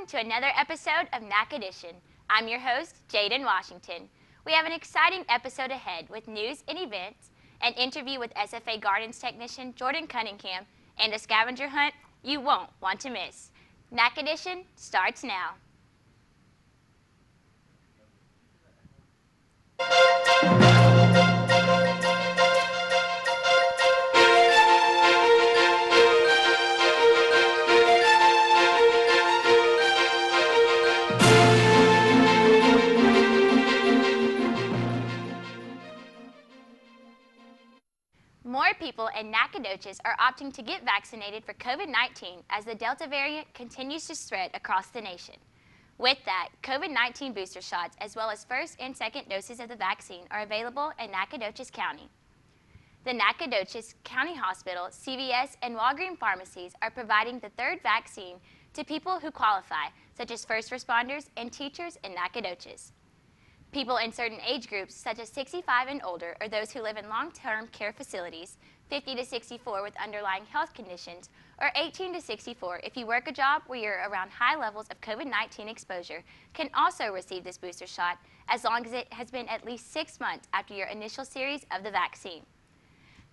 Welcome to another episode of Nac Edition. I'm your host, Jaden Washington. We have an exciting episode ahead with news and events, an interview with SFA Gardens technician Jordan Cunningham, and a scavenger hunt you won't want to miss. Nac Edition starts now. More people in Nacogdoches are opting to get vaccinated for COVID-19 as the Delta variant continues to spread across the nation. With that, COVID-19 booster shots as well as first and second doses of the vaccine are available in Nacogdoches County. The Nacogdoches County Hospital, CVS, and Walgreens pharmacies are providing the third vaccine to people who qualify, such as first responders and teachers in Nacogdoches. People in certain age groups, such as 65 and older, or those who live in long-term care facilities, 50 to 64 with underlying health conditions, or 18 to 64 if you work a job where you're around high levels of COVID-19 exposure, can also receive this booster shot as long as it has been at least 6 months after your initial series of the vaccine.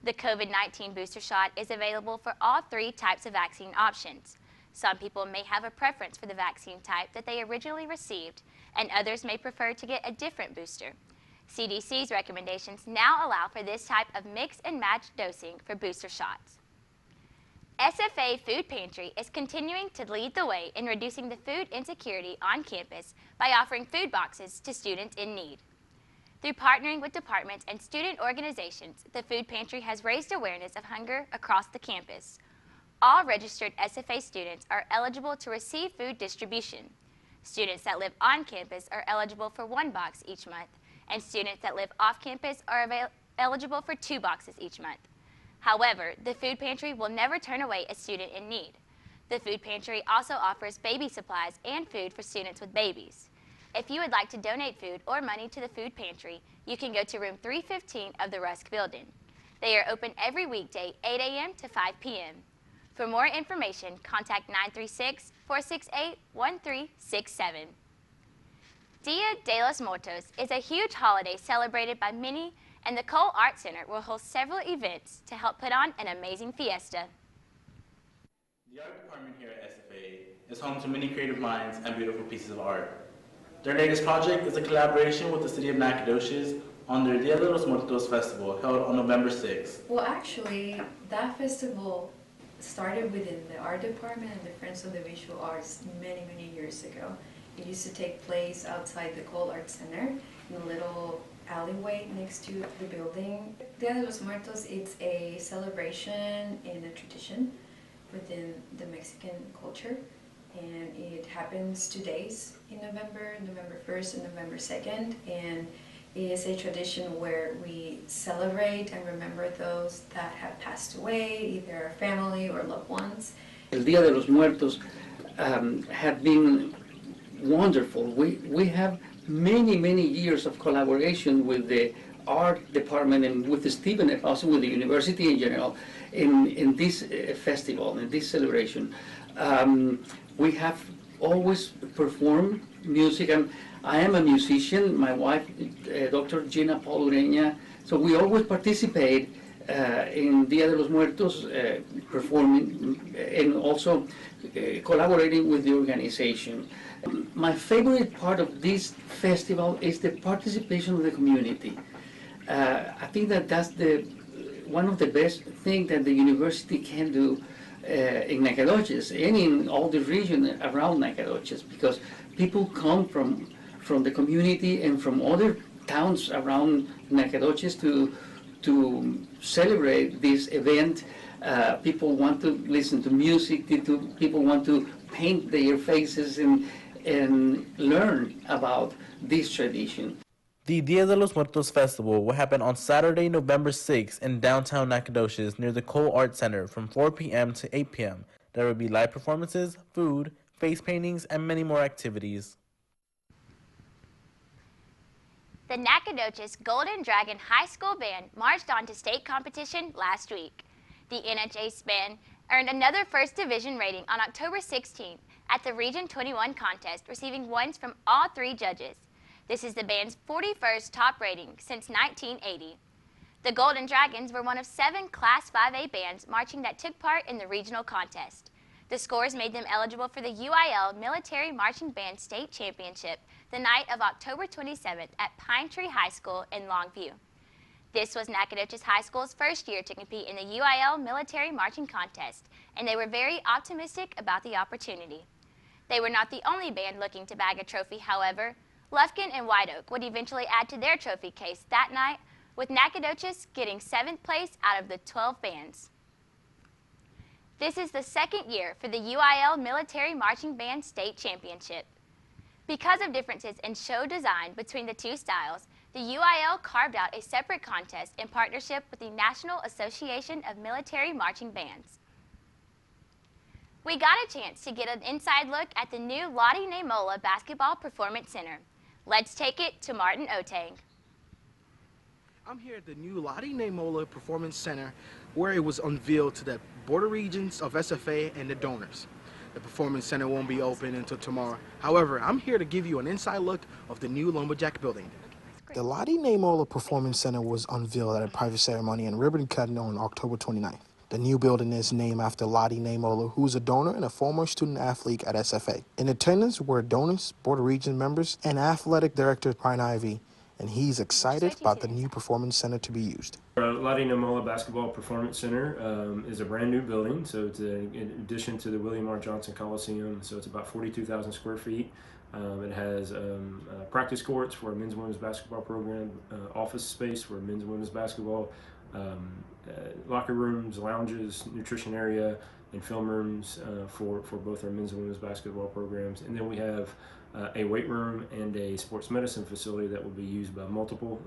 The COVID-19 booster shot is available for all 3 types of vaccine options. Some people may have a preference for the vaccine type that they originally received, and others may prefer to get a different booster. CDC's recommendations now allow for this type of mix and match dosing for booster shots. SFA Food Pantry is continuing to lead the way in reducing the food insecurity on campus by offering food boxes to students in need. Through partnering with departments and student organizations, the Food Pantry has raised awareness of hunger across the campus. All registered SFA students are eligible to receive food distribution. Students that live on campus are eligible for 1 box each month, and students that live off campus are eligible for 2 boxes each month. However, the Food Pantry will never turn away a student in need. The Food Pantry also offers baby supplies and food for students with babies. If you would like to donate food or money to the Food Pantry, you can go to room 315 of the Rusk Building. They are open every weekday, 8 a.m. to 5 p.m. For more information, contact 936-468-1367. Dia de los Muertos is a huge holiday celebrated by many, and the Cole Art Center will host several events to help put on an amazing fiesta. The art department here at SFA is home to many creative minds and beautiful pieces of art. Their latest project is a collaboration with the city of Nacogdoches on their Dia de los Muertos festival held on November 6th. Well, actually, that festival started within the art department and the Friends of the Visual Arts many, many years ago. It used to take place outside the Cole Art Center in a little alleyway next to the building. Dia de los Muertos, it's a celebration and a tradition within the Mexican culture, and it happens 2 days in November, November 1st and November 2nd, and it is a tradition where we celebrate and remember those that have passed away, either our family or loved ones. El Dia de los Muertos have been wonderful. We have many years of collaboration with the art department and with Stephen and also with the university in general in this festival, in this celebration. We have always performed music, and I am a musician. My wife, Dr. Gina Paul Ureña, so we always participate in Dia de los Muertos, performing and also collaborating with the organization. My favorite part of this festival is the participation of the community. I think that that's one of the best things that the university can do in Nacogdoches and in all the region around Nacogdoches, because people come from the community and from other towns around Nacogdoches to celebrate this event. People want to listen to music, people want to paint their faces and learn about this tradition. The Dia de los Muertos Festival will happen on Saturday, November 6th in downtown Nacogdoches near the Cole Art Center from 4 p.m. to 8 p.m. There will be live performances, food, face paintings, and many more activities. The Nacogdoches Golden Dragon High School Band marched on to state competition last week. The NHA band earned another First Division rating on October 16th at the Region 21 contest, receiving ones from all 3 judges. This is the band's 41st top rating since 1980. The Golden Dragons were one of 7 Class 5A bands marching that took part in the regional contest. The scores made them eligible for the UIL Military Marching Band State Championship the night of October 27th at Pine Tree High School in Longview. This was Nacogdoches High School's first year to compete in the UIL Military Marching Contest, and they were very optimistic about the opportunity. They were not the only band looking to bag a trophy, however. Lufkin and White Oak would eventually add to their trophy case that night, with Nacogdoches getting 7th place out of the 12 bands. This is the 2nd year for the UIL Military Marching Band State Championship. Because of differences in show design between the 2 styles, the UIL carved out a separate contest in partnership with the National Association of Military Marching Bands. We got a chance to get an inside look at the new Lottie Namola Basketball Performance Center. Let's take it to Martin Otang. I'm here at the new Lottie Namola Performance Center, where it was unveiled to the border regions of SFA and the donors. The Performance Center won't be open until tomorrow. However, I'm here to give you an inside look of the new Lumberjack building. The Lottie Namola Performance Center was unveiled at a private ceremony and ribbon cutting on October 29th. The new building is named after Lottie Namola, who is a donor and a former student athlete at SFA. In attendance were donors, Board of Regents members, and Athletic Director Brian Ivey, and he's excited about the new Performance Center to be used. Lottie Namola Basketball Performance Center is a brand new building, so it's in addition to the William R. Johnson Coliseum, so it's about 42,000 square feet. It has practice courts for a men's and women's basketball program, office space for men's and women's basketball, locker rooms, lounges, nutrition area, and film rooms for both our men's and women's basketball programs. And then we have a weight room and a sports medicine facility that will be used by multiple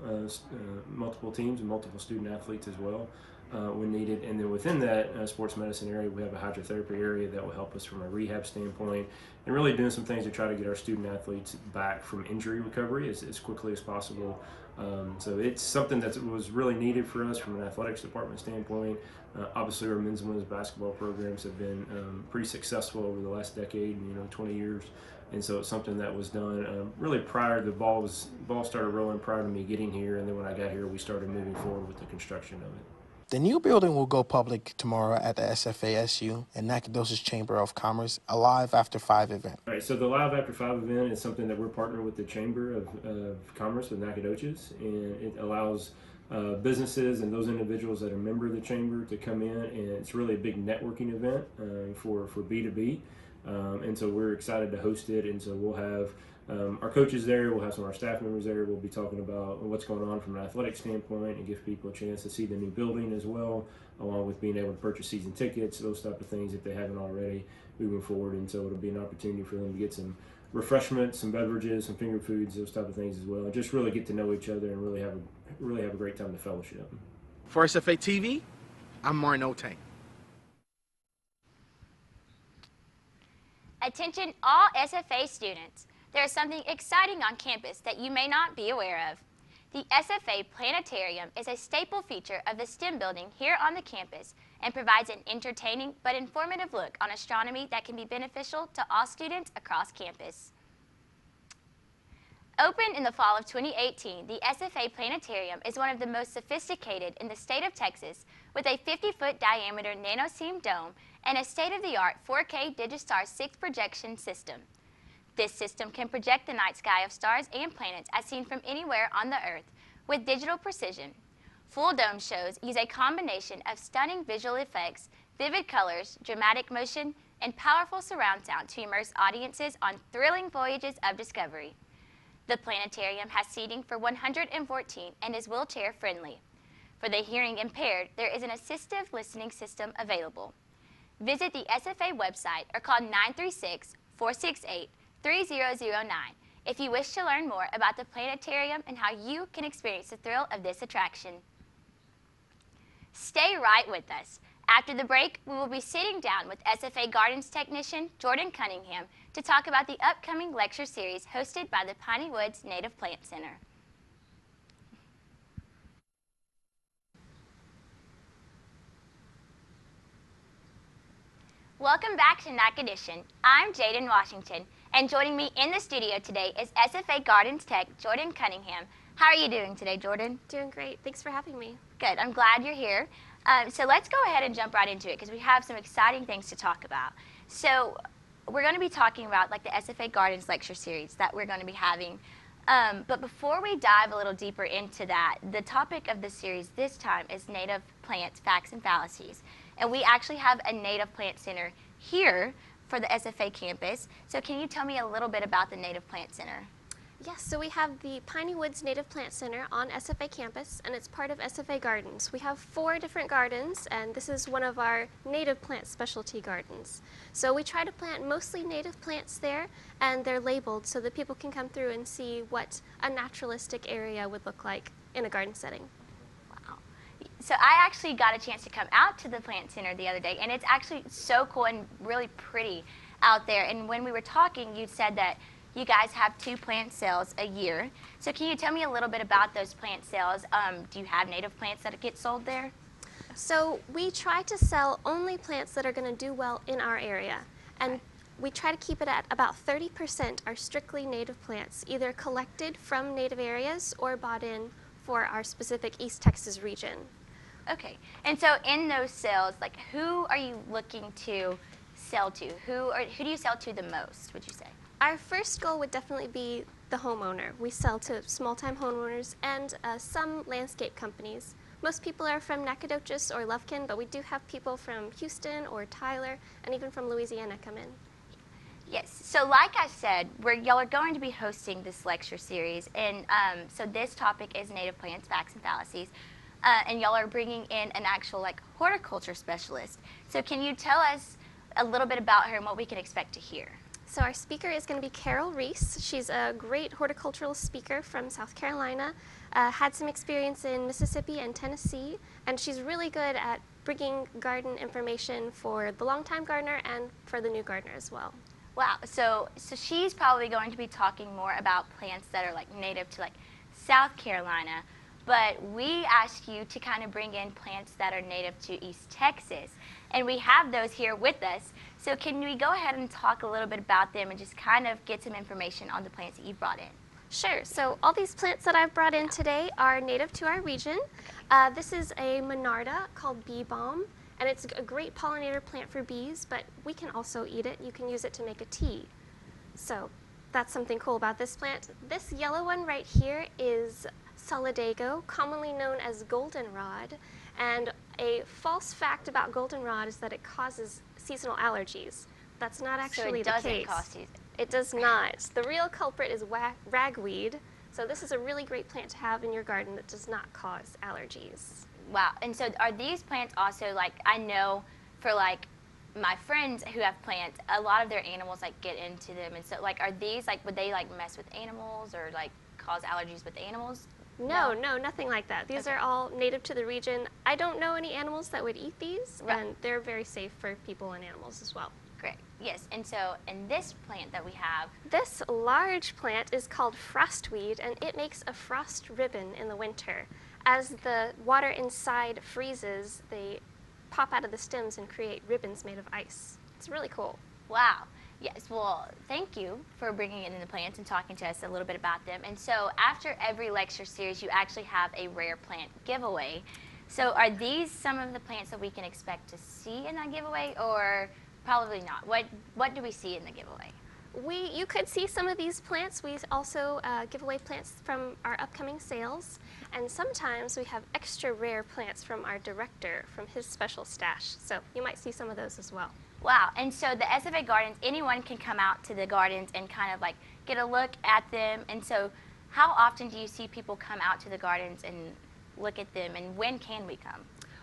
teams and multiple student athletes as well when needed. And then within that sports medicine area, we have a hydrotherapy area that will help us from a rehab standpoint and really doing some things to try to get our student athletes back from injury recovery as quickly as possible. So it's something that was really needed for us from an athletics department standpoint. Obviously, our men's and women's basketball programs have been pretty successful over the last decade, 20 years. And so it's something that was done really prior. The ball started rolling prior to me getting here, and then when I got here, we started moving forward with the construction of it. The new building will go public tomorrow at the SFASU and Nacogdoches Chamber of Commerce, a Live After 5 event. All right, so the Live After 5 event is something that we're partnering with the Chamber of Commerce with Nacogdoches, and it allows businesses and those individuals that are a member of the Chamber to come in, and it's really a big networking event for B2B. And so we're excited to host it, and so we'll have our coaches there, we'll have some of our staff members there, we'll be talking about what's going on from an athletic standpoint and give people a chance to see the new building as well, along with being able to purchase season tickets, those type of things if they haven't already moving forward. And so it'll be an opportunity for them to get some refreshments, some beverages, some finger foods, those type of things as well, and just really get to know each other and really have a great time to fellowship. For SFA TV, I'm Martin Otang. Attention all SFA students. There is something exciting on campus that you may not be aware of. The SFA Planetarium is a staple feature of the STEM building here on the campus and provides an entertaining but informative look on astronomy that can be beneficial to all students across campus. Opened in the fall of 2018, the SFA Planetarium is one of the most sophisticated in the state of Texas, with a 50-foot diameter nano-seam dome and a state-of-the-art 4K Digistar 6 projection system. This system can project the night sky of stars and planets as seen from anywhere on the Earth with digital precision. Full dome shows use a combination of stunning visual effects, vivid colors, dramatic motion, and powerful surround sound to immerse audiences on thrilling voyages of discovery. The planetarium has seating for 114 and is wheelchair friendly. For the hearing impaired, there is an assistive listening system available. Visit the SFA website or call 936-468-3009 if you wish to learn more about the planetarium and how you can experience the thrill of this attraction. Stay right with us. After the break, we will be sitting down with SFA Gardens technician Jordan Cunningham to talk about the upcoming lecture series hosted by the Piney Woods Native Plant Center. Welcome back to Nac Edition. I'm Jaden Washington, and joining me in the studio today is SFA Gardens Tech, Jordan Cunningham. How are you doing today, Jordan? Doing great. Thanks for having me. Good. I'm glad you're here. So let's go ahead and jump right into it because we have some exciting things to talk about. So we're going to be talking about like the SFA Gardens lecture series that we're going to be having. But before we dive a little deeper into that, the topic of the series this time is native plants, facts, and fallacies. And we actually have a native plant center here for the SFA campus. So can you tell me a little bit about the Native Plant Center? Yes, so we have the Piney Woods Native Plant Center on SFA campus, and it's part of SFA Gardens. We have 4 different gardens, and this is one of our native plant specialty gardens. So we try to plant mostly native plants there, and they're labeled so that people can come through and see what a naturalistic area would look like in a garden setting. Wow. So I actually got a chance to come out to the plant center the other day, and it's actually so cool and really pretty out there. And when we were talking, you said that you guys have 2 plant sales a year. So can you tell me a little bit about those plant sales? Do you have native plants that get sold there? So we try to sell only plants that are going to do well in our area. And we try to keep it at about 30% are strictly native plants, either collected from native areas or bought in for our specific East Texas region. Okay. And so in those sales, like who are you looking to sell to? Who do you sell to the most, would you say? Our first goal would definitely be the homeowner. We sell to small-time homeowners and some landscape companies. Most people are from Nacogdoches or Lufkin, but we do have people from Houston or Tyler and even from Louisiana come in. Yes, so like I said, y'all are going to be hosting this lecture series, and so this topic is native plants, facts, and fallacies, and y'all are bringing in an actual like horticulture specialist. So can you tell us a little bit about her and what we can expect to hear? So our speaker is going to be Carol Reese. She's a great horticultural speaker from South Carolina, had some experience in Mississippi and Tennessee, and she's really good at bringing garden information for the longtime gardener and for the new gardener as well. Wow, so she's probably going to be talking more about plants that are like native to like South Carolina, but we asked you to kind of bring in plants that are native to East Texas, and we have those here with us. So can we go ahead and talk a little bit about them and just kind of get some information on the plants that you brought in? Sure. So all these plants that I've brought in today are native to our region. This is a Monarda called bee balm, and it's a great pollinator plant for bees, but we can also eat it. You can use it to make a tea. So that's something cool about this plant. This yellow one right here is Solidago, commonly known as goldenrod. And a false fact about goldenrod is that it causes seasonal allergies. That's not actually the case. So it doesn't cause seasonal. It does not. The real culprit is ragweed. So this is a really great plant to have in your garden that does not cause allergies. Wow. And so are these plants also like, I know for like my friends who have plants, a lot of their animals like get into them. And so like, are these like, would they like mess with animals or like cause allergies with animals? No, nothing like that. These are all native to the region. I don't know any animals that would eat these, and they're very safe for people and animals as well. Great. Yes, and so in this plant that we have, this large plant is called frostweed, and it makes a frost ribbon in the winter. As the water inside freezes, they pop out of the stems and create ribbons made of ice. It's really cool. Wow. Yes, well, thank you for bringing in the plants and talking to us a little bit about them. And so after every lecture series, you actually have a rare plant giveaway. So are these some of the plants that we can expect to see in that giveaway, or probably not? What do we see in the giveaway? You could see some of these plants. We also give away plants from our upcoming sales, and sometimes we have extra rare plants from our director, from his special stash. So you might see some of those as well. Wow, and so the SFA Gardens, anyone can come out to the gardens and kind of like get a look at them. And so how often do you see people come out to the gardens and look at them, and when can we come?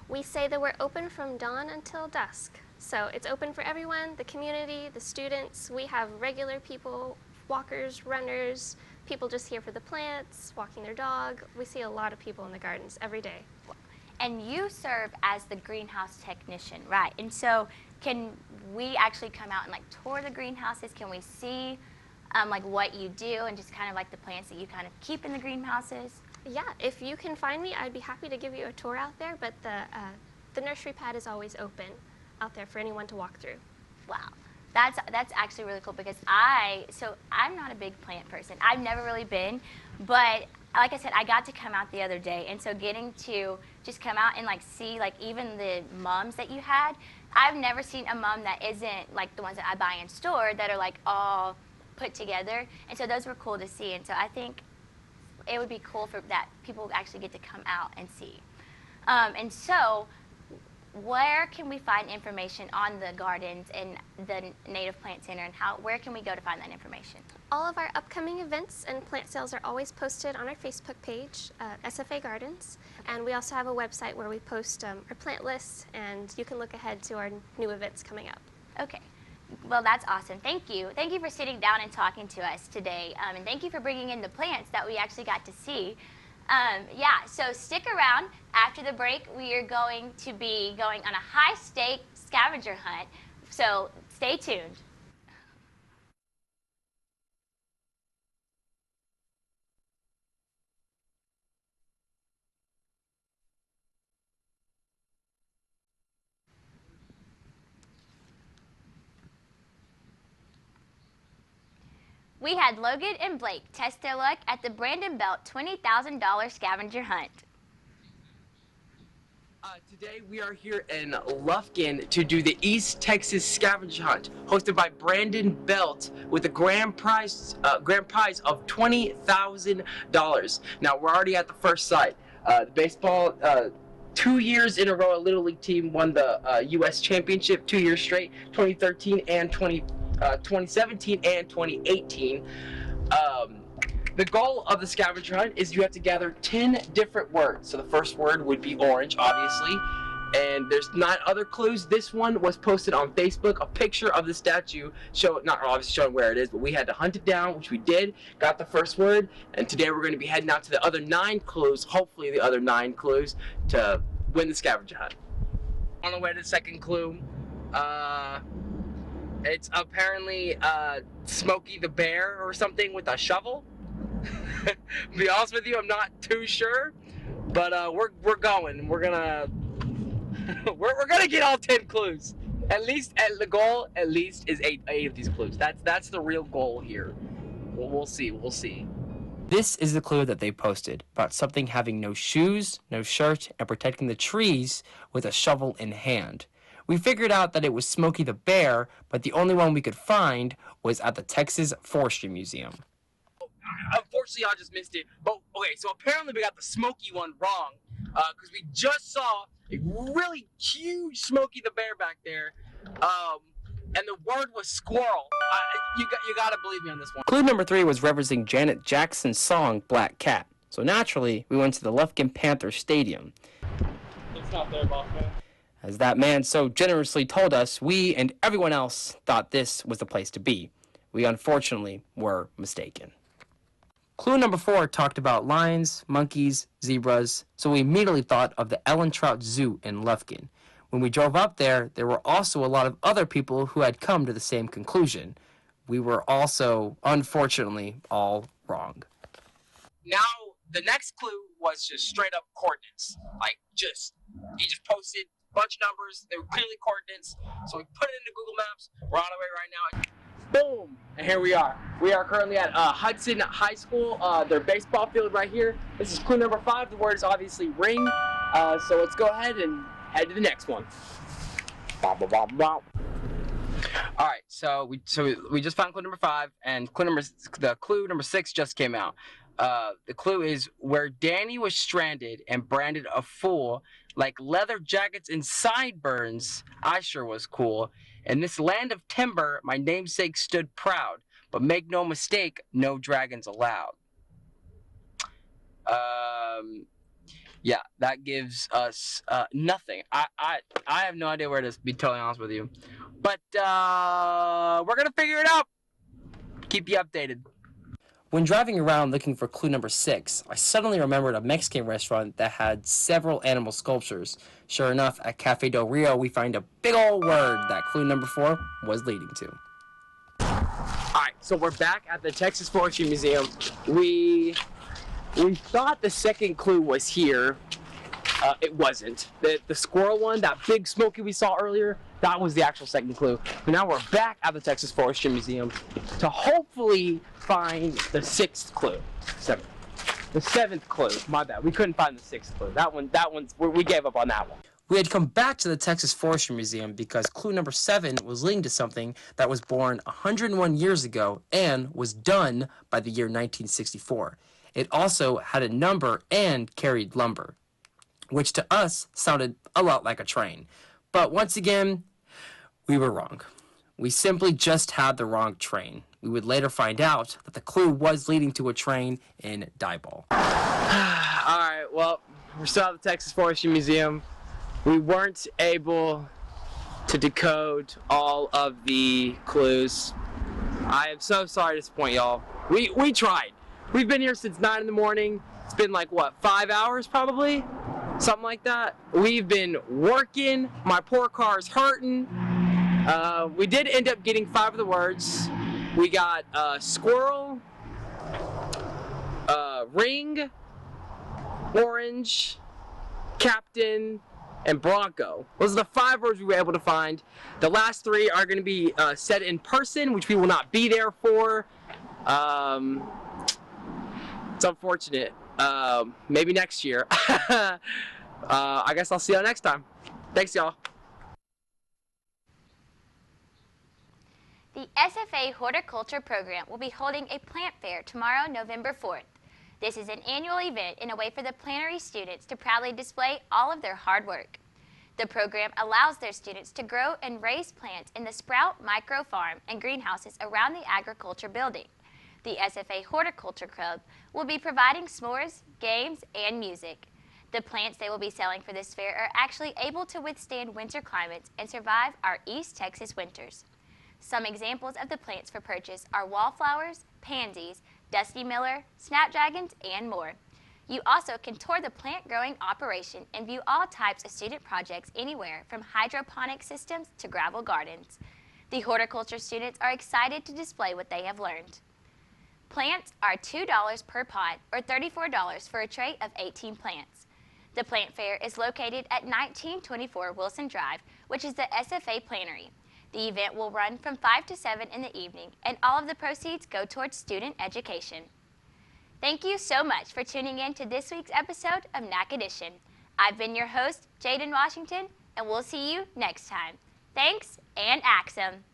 We say that we're open from dawn until dusk. So it's open for everyone, the community, the students. We have regular people, walkers, runners, people just here for the plants, walking their dog. We see a lot of people in the gardens every day. And you serve as the greenhouse technician, right? And so can we actually come out and like tour the greenhouses? Can we see like what you do and just kind of like the plants that you kind of keep in the greenhouses? Yeah, if you can find me, I'd be happy to give you a tour out there, but the nursery pad is always open out there for anyone to walk through. Wow. That's actually really cool because I'm not a big plant person. I've never really been, but like I said, I got to come out the other day, and so getting to just come out and like see like even the mums that you had, I've never seen a mum that isn't like the ones that I buy in store that are like all put together, and so those were cool to see, and so I think it would be cool for that people actually get to come out and see. And so where can we find information on the gardens and the Native Plant Center, and where can we go to find that information? All of our upcoming events and plant sales are always posted on our Facebook page, SFA Gardens, and we also have a website where we post our plant lists, and you can look ahead to our new events coming up. Okay. Well, that's awesome. Thank you. Thank you for sitting down and talking to us today, and thank you for bringing in the plants that we actually got to see. Yeah, so stick around. After the break, we are going to be going on a high-stake scavenger hunt, so stay tuned. We had Logan and Blake test their luck at the Brandon Belt $20,000 scavenger hunt. Today we are here in Lufkin to do the East Texas Scavenger Hunt, hosted by Brandon Belt, with a grand prize of $20,000. Now we're already at the first site. The baseball, 2 years in a row, a Little League team won the U.S. Championship 2 years straight, 2013 and 2017 and 2018. The goal of the scavenger hunt is you have to gather 10 different words. So the first word would be orange, obviously, and there's 9 other clues. This one was posted on Facebook, a picture of the statue, not obviously showing where it is, but we had to hunt it down, which we did, got the first word, and today we're going to be heading out to the other 9 clues, hopefully the other 9 clues, to win the scavenger hunt. On the way to the second clue, it's apparently Smokey the Bear or something with a shovel. To be honest with you, I'm not too sure, but we're going. We're gonna get all 10 clues. At least the goal is eight of these clues. That's the real goal here. We'll see. We'll see. This is the clue that they posted about something having no shoes, no shirt, and protecting the trees with a shovel in hand. We figured out that it was Smokey the Bear, but the only one we could find was at the Texas Forestry Museum. Unfortunately, I just missed it. But okay, so apparently we got the Smokey one wrong, because we just saw a really huge Smokey the Bear back there, and the word was squirrel. You gotta believe me on this one. Clue number 3 was referencing Janet Jackson's song Black Cat. So naturally, we went to the Lufkin Panther Stadium. It's not there, boss man. As that man so generously told us, we and everyone else thought this was the place to be. We unfortunately were mistaken. Clue number 4 talked about lions, monkeys, zebras, so we immediately thought of the Ellen Trout Zoo in Lufkin. When we drove up there were also a lot of other people who had come to the same conclusion. We were also, unfortunately, all wrong. Now, the next clue was just straight up coordinates. He just posted a bunch of numbers, they were clearly coordinates, so we put it into Google Maps. We're on our way right now. Boom! And here we are. We are currently at Hudson High School, their baseball field right here. This is clue number 5. The word is obviously ring. So let's go ahead and head to the next one. All right, so we just found clue number 5, and the clue number 6 just came out. The clue is where Danny was stranded and branded a fool, like leather jackets and sideburns. I sure was cool. In this land of timber, my namesake stood proud, but make no mistake, no dragons allowed. Yeah, that gives us nothing. I have no idea where to be totally honest with you, but we're gonna figure it out. Keep you updated. When driving around looking for clue number 6, I suddenly remembered a Mexican restaurant that had several animal sculptures. Sure enough, at Cafe Del Rio, we find a big old word that clue number 4 was leading to. Alright, so we're back at the Texas Forestry Museum. We thought the second clue was here. It wasn't. The squirrel one, that big Smokey we saw earlier, That was the actual second clue. But now we're back at the Texas Forestry Museum to hopefully find the sixth clue. The seventh clue. My bad. We couldn't find the sixth clue. We gave up on that one. We had come back to the Texas Forestry Museum because clue number 7 was leading to something that was born 101 years ago and was done by the year 1964. It also had a number and carried lumber, which to us sounded a lot like a train. But once again, we were wrong. We simply just had the wrong train. We would later find out that the clue was leading to a train in Diboll. Alright, well, we're still at the Texas Forestry Museum. We weren't able to decode all of the clues. I am so sorry to disappoint y'all. We tried. We've been here since 9 in the morning. It's been like, what, 5 hours probably? Something like that. We've been working. My poor car's hurting. We did end up getting 5 of the words. We got squirrel, ring, orange, captain, and bronco. Those are the 5 words we were able to find. The last 3 are going to be said in person, which we will not be there for. It's unfortunate. Maybe next year. I guess I'll see y'all next time. Thanks, y'all. The SFA Horticulture Program will be holding a plant fair tomorrow, November 4th. This is an annual event and a way for the plannery students to proudly display all of their hard work. The program allows their students to grow and raise plants in the Sprout Micro Farm and greenhouses around the agriculture building. The SFA Horticulture Club will be providing s'mores, games, and music. The plants they will be selling for this fair are actually able to withstand winter climates and survive our East Texas winters. Some examples of the plants for purchase are wallflowers, pansies, dusty miller, snapdragons, and more. You also can tour the plant growing operation and view all types of student projects anywhere from hydroponic systems to gravel gardens. The horticulture students are excited to display what they have learned. Plants are $2 per pot or $34 for a tray of 18 plants. The plant fair is located at 1924 Wilson Drive, which is the SFA Plannery. The event will run from 5 to 7 in the evening, and all of the proceeds go towards student education. Thank you so much for tuning in to this week's episode of Nac Edition. I've been your host, Jaden Washington, and we'll see you next time. Thanks, and Axum.